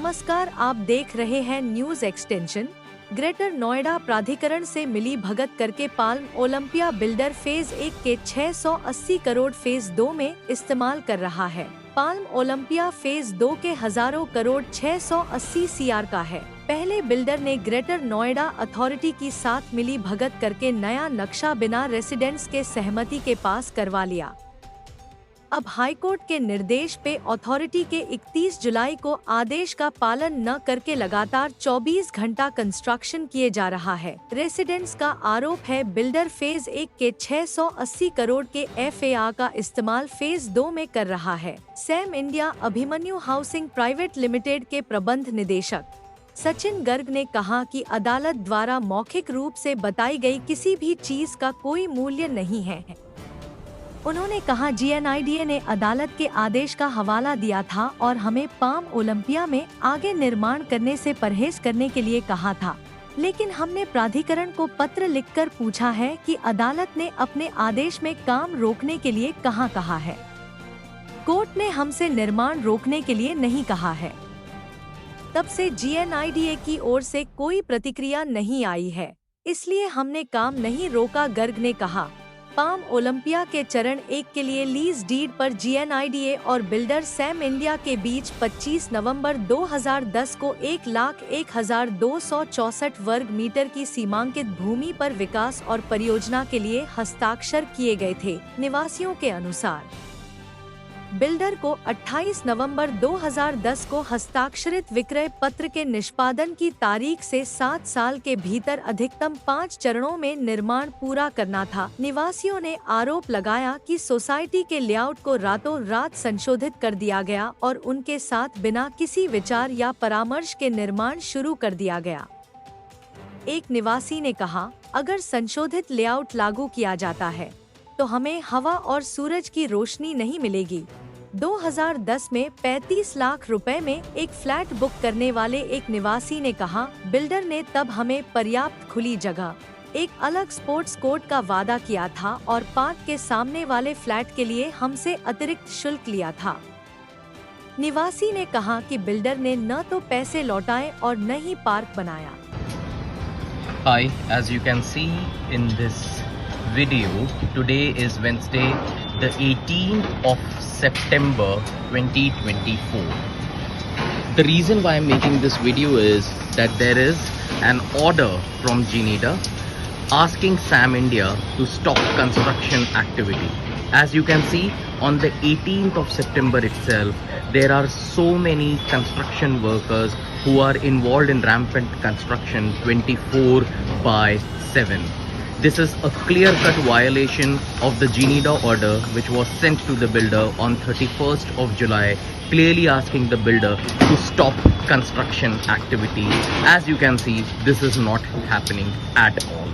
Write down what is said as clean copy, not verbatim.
नमस्कार, आप देख रहे हैं न्यूज एक्सटेंशन। ग्रेटर नोएडा प्राधिकरण से मिली भगत करके पाल्म ओलंपिया बिल्डर फेज 1 के 680 करोड़ फेज 2 में इस्तेमाल कर रहा है। पाल्म ओलंपिया फेज 2 के हजारों करोड़ 680 CR का है। पहले बिल्डर ने ग्रेटर नोएडा अथॉरिटी की साथ मिली भगत करके नया नक्शा बिना रेसिडेंट्स के सहमति के पास करवा लिया। अब हाईकोर्ट के निर्देश पे अथॉरिटी के 31 जुलाई को आदेश का पालन न करके लगातार 24 घंटा कंस्ट्रक्शन किए जा रहा है। रेसिडेंट्स का आरोप है बिल्डर फेज 1 के 680 करोड़ के FAR का इस्तेमाल फेज 2 में कर रहा है। Sam India Abhimanyu housing private limited के प्रबंध निदेशक सचिन गर्ग ने कहा कि अदालत द्वारा मौखिक रूप से बताई गई किसी भी चीज का कोई मूल्य नहीं है। उन्होंने कहा GNIDA ने अदालत के आदेश का हवाला दिया था और हमें पाल्म ओलंपिया में आगे निर्माण करने से परहेज करने के लिए कहा था, लेकिन हमने प्राधिकरण को पत्र लिखकर पूछा है कि अदालत ने अपने आदेश में काम रोकने के लिए कहाँ कहा है। कोर्ट ने हमसे निर्माण रोकने के लिए नहीं कहा है। तब से GNIDA की ओर से कोई प्रतिक्रिया नहीं आई है, इसलिए हमने काम नहीं रोका, गर्ग ने कहा। पाल्म ओलंपिया के चरण 1 के लिए लीज डीड पर GNIDA और बिल्डर सैम इंडिया के बीच 25 नवंबर 2010 को 1,01,264 वर्ग मीटर की सीमांकित भूमि पर विकास और परियोजना के लिए हस्ताक्षर किए गए थे। निवासियों के अनुसार बिल्डर को 28 नवंबर 2010 को हस्ताक्षरित विक्रय पत्र के निष्पादन की तारीख से 7 साल के भीतर अधिकतम 5 चरणों में निर्माण पूरा करना था। निवासियों ने आरोप लगाया कि सोसाइटी के लेआउट को रातों रात संशोधित कर दिया गया और उनके साथ बिना किसी विचार या परामर्श के निर्माण शुरू कर दिया गया। एक निवासी ने कहा, अगर संशोधित लेआउट लागू किया जाता है तो हमें हवा और सूरज की रोशनी नहीं मिलेगी। 2010 में 35 लाख रुपए में एक फ्लैट बुक करने वाले एक निवासी ने कहा, बिल्डर ने तब हमें पर्याप्त खुली जगह, एक अलग स्पोर्ट्स कोर्ट का वादा किया था और पार्क के सामने वाले फ्लैट के लिए हमसे अतिरिक्त शुल्क लिया था। निवासी ने कहा कि बिल्डर ने न तो पैसे लौटाए और न ही पार्क बनाया। Hi, as you can see in this video, today is Wednesday, the 18th of September 2024. The reason why I'm making this video is that there is an order from GNIDA asking Sam India to stop construction activity. As you can see, on the 18th of September itself, there are so many construction workers who are involved in rampant construction 24/7. This is a clear-cut violation of the GNIDA order which was sent to the builder on 31st of July, clearly asking the builder to stop construction activity. As you can see, this is not happening at all.